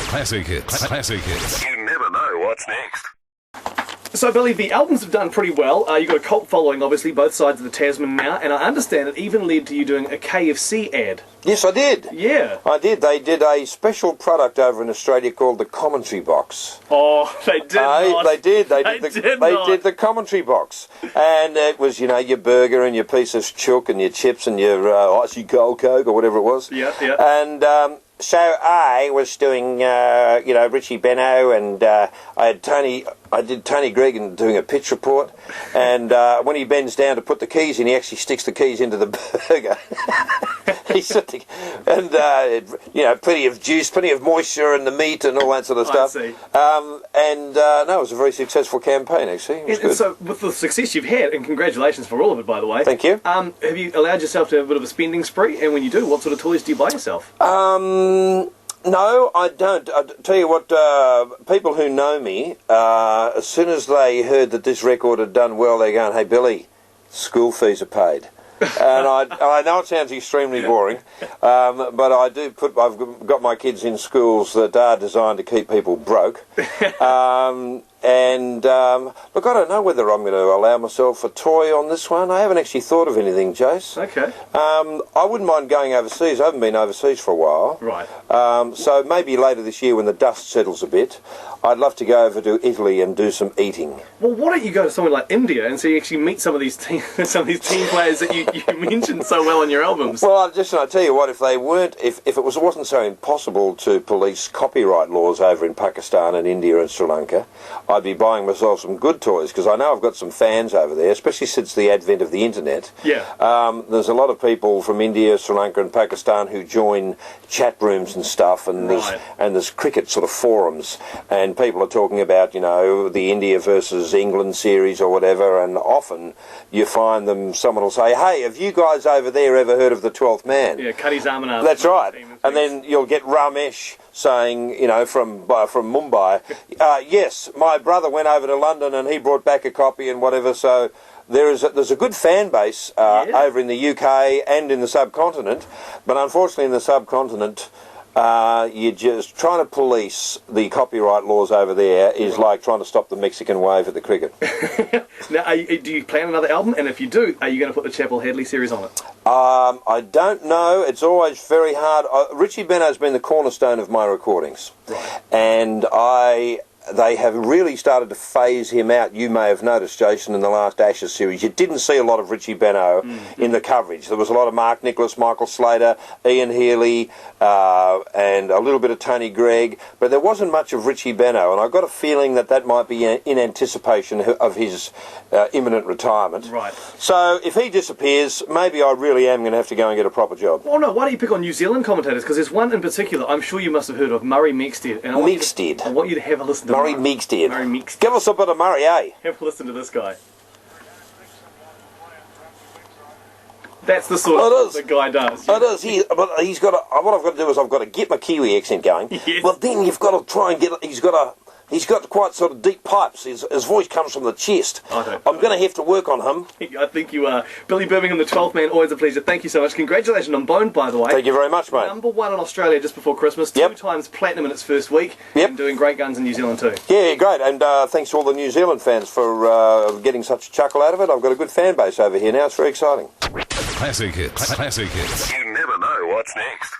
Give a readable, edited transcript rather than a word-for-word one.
Classic hits. Classic hits. You never know what's next. So, Billy, the albums have done pretty well. You've got a cult following, obviously, both sides of the Tasman now, and I understand it even led to you doing a KFC ad. Yes, I did. Yeah. I did. They did a special product over in Australia called the commentary box. Oh, they did not. They did. They not. did the commentary box. And it was, your burger and your piece of chook and your chips and your icy cold Coke or whatever it was. Yeah. And so I was doing, Richie Benno, and I did Tony Gregan doing a pitch report, and when he bends down to put the keys in, he actually sticks the keys into the burger. Plenty of juice, plenty of moisture in the meat and all that sort of stuff. I see. It was a very successful campaign, actually. It was good. So, with the success you've had, and congratulations for all of it, by the way. Thank you. Have you allowed yourself to have a bit of a spending spree? And when you do, what sort of toys do you buy yourself? No, I don't. I tell you what, people who know me, as soon as they heard that this record had done well, they're going, "Hey, Billy, school fees are paid." And I know it sounds extremely boring, but I've got my kids in schools that are designed to keep people broke. Look, I don't know whether I'm going to allow myself a toy on this one. I haven't actually thought of anything, Jace. Okay. I wouldn't mind going overseas. I haven't been overseas for a while. Right. So maybe later this year when the dust settles a bit, I'd love to go over to Italy and do some eating. Well, why don't you go to somewhere like India and so you actually meet some of these team players that you mentioned so well on your albums? Well, I tell you what, if it wasn't so impossible to police copyright laws over in Pakistan and India and Sri Lanka, I'd be buying myself some good toys, because I know I've got some fans over there, especially since the advent of the internet. Yeah. There's a lot of people from India, Sri Lanka and Pakistan who join chat rooms and stuff, and there's cricket sort of forums, and people are talking about, the India versus England series or whatever, and often you find someone will say, "Hey, have you guys over there ever heard of the 12th man?" Yeah, Kadi Zamana. That's right. And then you'll get Ramesh saying, from Mumbai, "Yes, my brother went over to London and he brought back a copy," and whatever. So there's a good fan base over in the UK and in the subcontinent, but unfortunately in the subcontinent, you're just trying to police the copyright laws over there is like trying to stop the Mexican wave at the cricket. Now, do you plan another album? And if you do, are you going to put the Chapel Hadley series on it? I don't know. It's always very hard. Richie Benno's been the cornerstone of my recordings. Right. And they have really started to phase him out. You may have noticed, Jason, in the last Ashes series, you didn't see a lot of Richie Benno in the coverage. There was a lot of Mark Nicholas, Michael Slater, Ian Healy, and a little bit of Tony Gregg, but there wasn't much of Richie Benno, and I got a feeling that might be in anticipation of his imminent retirement. Right. So if he disappears, maybe I really am going to have to go and get a proper job. Well, no, why don't you pick on New Zealand commentators? Because there's one in particular I'm sure you must have heard of, Murray Mexted. And I want you to have a listen to Murray Mexted. Murray Mexted. Give us a bit of Murray, eh? Have a listen to this guy. That's the sort of the guy does. It is. But he's got. What I've got to do is I've got to get my Kiwi accent going. Yes. But then you've got to try and get. He's got quite sort of deep pipes. His voice comes from the chest. I'm going to have to work on him. I think you are. Billy Birmingham, the 12th man, always a pleasure. Thank you so much. Congratulations on Boned, by the way. Thank you very much, mate. #1 in Australia just before Christmas. Yep. 2 times platinum in its first week. Yep. And doing great guns in New Zealand too. Yeah, great. And thanks to all the New Zealand fans for getting such a chuckle out of it. I've got a good fan base over here now. It's very exciting. Classic hits. Classic hits. You never know what's next.